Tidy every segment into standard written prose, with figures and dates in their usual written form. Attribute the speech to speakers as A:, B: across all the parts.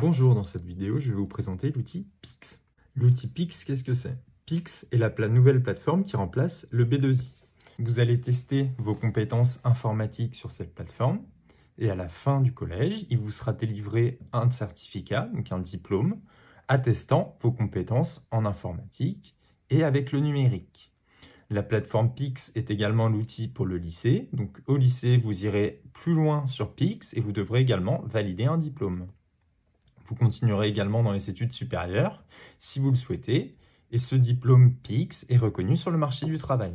A: Bonjour, dans cette vidéo, je vais vous présenter l'outil Pix. L'outil Pix, qu'est-ce que c'est? Pix est la nouvelle plateforme qui remplace le B2I. Vous allez tester vos compétences informatiques sur cette plateforme et à la fin du collège, il vous sera délivré un certificat, donc un diplôme, attestant vos compétences en informatique et avec le numérique. La plateforme Pix est également l'outil pour le lycée. Donc au lycée, vous irez plus loin sur Pix et vous devrez également valider un diplôme. Vous continuerez également dans les études supérieures, si vous le souhaitez, et ce diplôme Pix est reconnu sur le marché du travail.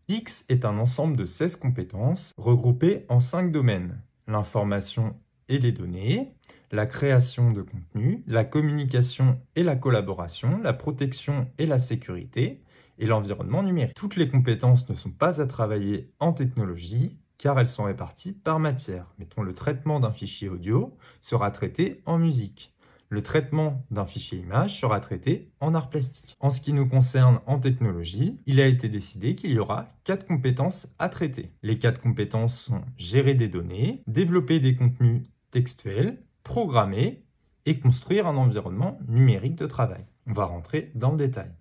A: Pix est un ensemble de 16 compétences regroupées en 5 domaines. L'information et les données, la création de contenu, la communication et la collaboration, la protection et la sécurité, et l'environnement numérique. Toutes les compétences ne sont pas à travailler en technologie, car elles sont réparties par matière. Mettons, le traitement d'un fichier audio sera traité en musique. Le traitement d'un fichier image sera traité en art plastique. En ce qui nous concerne en technologie, il a été décidé qu'il y aura 4 compétences à traiter. Les 4 compétences sont gérer des données, développer des contenus textuels, programmer et construire un environnement numérique de travail. On va rentrer dans le détail.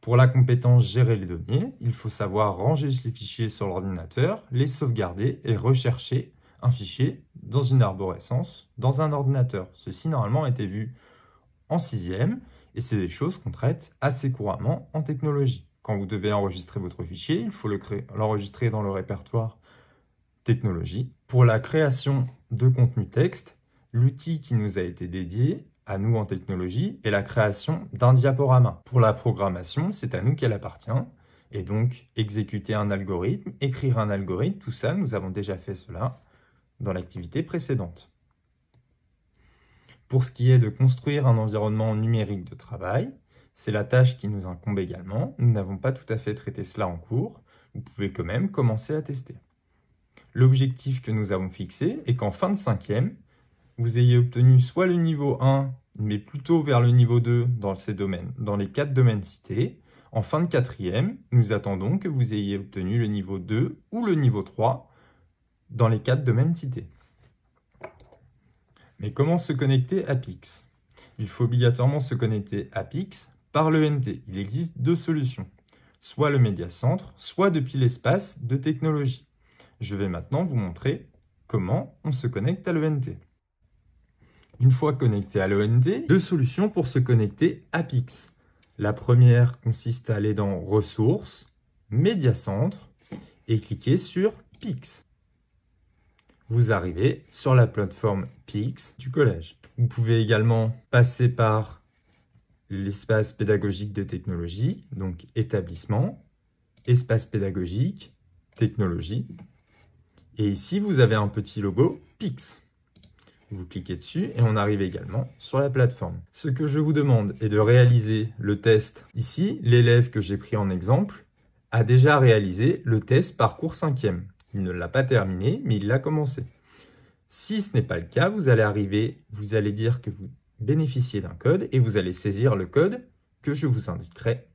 A: Pour la compétence gérer les données, il faut savoir ranger ces fichiers sur l'ordinateur, les sauvegarder et rechercher un fichier dans une arborescence, dans un ordinateur. Ceci normalement a été vu en 6e et c'est des choses qu'on traite assez couramment en technologie. Quand vous devez enregistrer votre fichier, il faut l'enregistrer dans le répertoire technologie. Pour la création de contenu texte, l'outil qui nous a été dédié à nous en technologie est la création d'un diaporama. Pour la programmation, c'est à nous qu'elle appartient. Et donc, exécuter un algorithme, écrire un algorithme, tout ça, nous avons déjà fait cela dans l'activité précédente. Pour ce qui est de construire un environnement numérique de travail, c'est la tâche qui nous incombe également. Nous n'avons pas tout à fait traité cela en cours. Vous pouvez quand même commencer à tester. L'objectif que nous avons fixé est qu'en fin de 5e, vous ayez obtenu soit le niveau 1, mais plutôt vers le niveau 2 dans ces domaines, dans les 4 domaines cités. En fin de 4e, nous attendons que vous ayez obtenu le niveau 2 ou le niveau 3 dans les 4 domaines cités. Mais comment se connecter à Pix? Il faut obligatoirement se connecter à Pix par l'ENT. Il existe 2 solutions, soit le médiacentre, soit depuis l'espace de technologie. Je vais maintenant vous montrer comment on se connecte à l'ENT. Une fois connecté à l'ENT, 2 solutions pour se connecter à Pix. La première consiste à aller dans Ressources, Médiacentre et cliquer sur Pix. Vous arrivez sur la plateforme Pix du collège. Vous pouvez également passer par l'espace pédagogique de technologie, donc établissement, espace pédagogique, technologie. Et ici, vous avez un petit logo Pix. Vous cliquez dessus et on arrive également sur la plateforme. Ce que je vous demande est de réaliser le test. Ici, l'élève que j'ai pris en exemple a déjà réalisé le test parcours 5e. Il ne l'a pas terminé, mais il l'a commencé. Si ce n'est pas le cas, vous allez dire que vous bénéficiez d'un code et vous allez saisir le code que je vous indiquerai.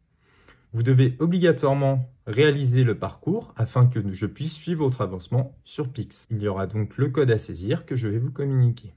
A: Vous devez obligatoirement réaliser le parcours afin que je puisse suivre votre avancement sur Pix. Il y aura donc le code à saisir que je vais vous communiquer.